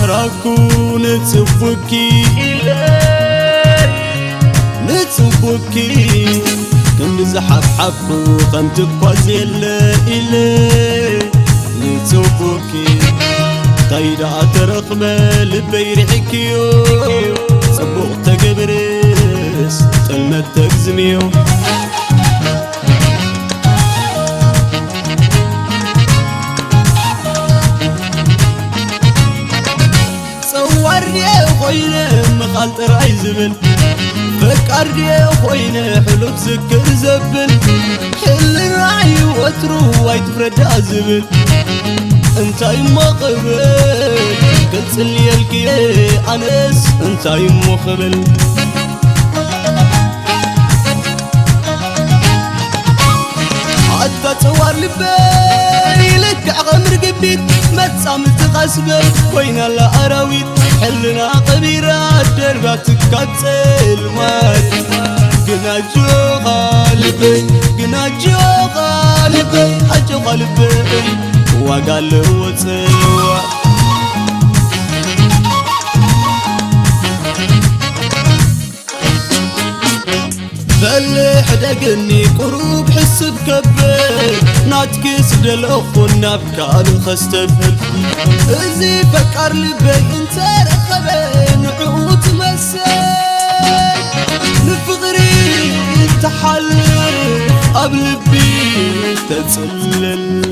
راكو نتصبكي نتصبكي كم زحف حبو كم تقوزي إلي نتصبكي طيدا ترقبة لبي رحكيو صبوغ تقبرس تلمت تقزميو صورني خوينة مخالط راي زبل فكرني خوينة حلو بسكر زبل حل راي وترو وايت فردا زبل انتاي مقبل قلت لي الكي انس انتاي مقبل حتى تصور لبي لك عمر قبيت ما تسامل تغسبل وين الاراويت حلنا قبيرات دربات تكتل مات قنا جو قلبي قنا جو قلبي اجو قلبي وقال له وتسوى فلح دقني قروب حس بكبر ناتكس دلأخو نبكال خستفل ازي فكر لبي انت رخبي نعوت مسي نفغري تحلل قبل بي تتسلل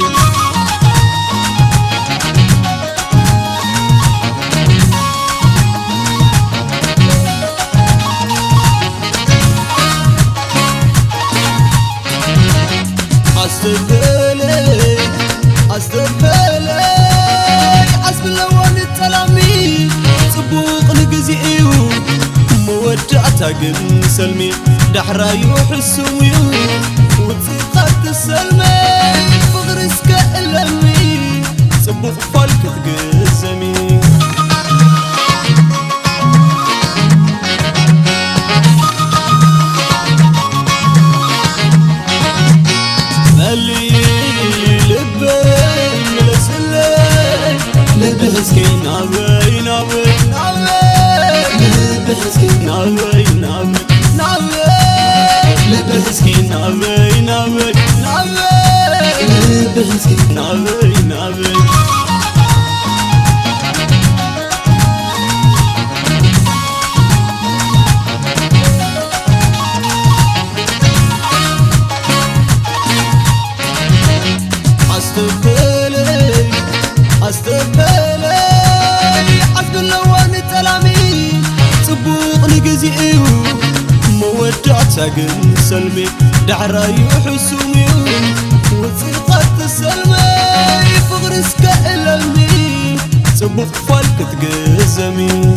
أستقبلي حسب اللون التلاميذ صبوق نقزيو مودعتا قم سلمي دحراي وحسويو وتسيقات السلمي فغرسك اللمي صبوق فالك تقزمي مسكين نابي نابي نابي مسكين نابي نابي نابي مسكين نابي نابي نابي مسكين نابي نابي أستقبلي أستقبلي حسب اللون التلاميذ صبوق نقزيو مودعتا قم سلمي دحراي وحسوميو وتسيقات السلمي فغرسك اللمي صبوق فالك تقزمي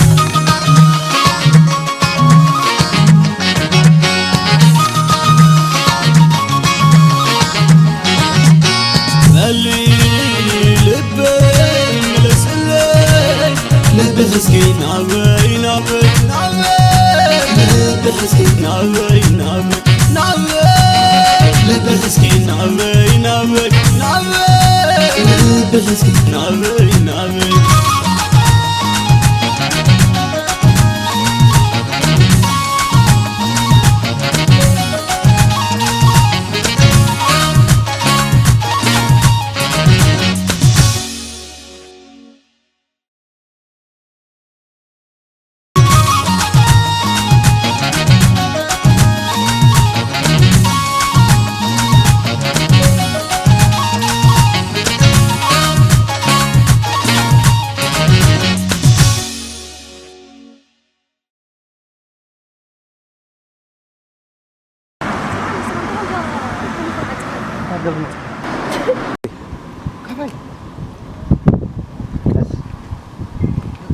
مسكين نابي نابي نابي مسكين نابي نابي نابي مسكين نابي نابي نابي مسكين نابي نابي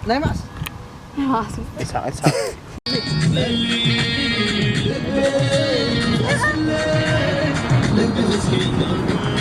Này mas. Mas. Isa. لبي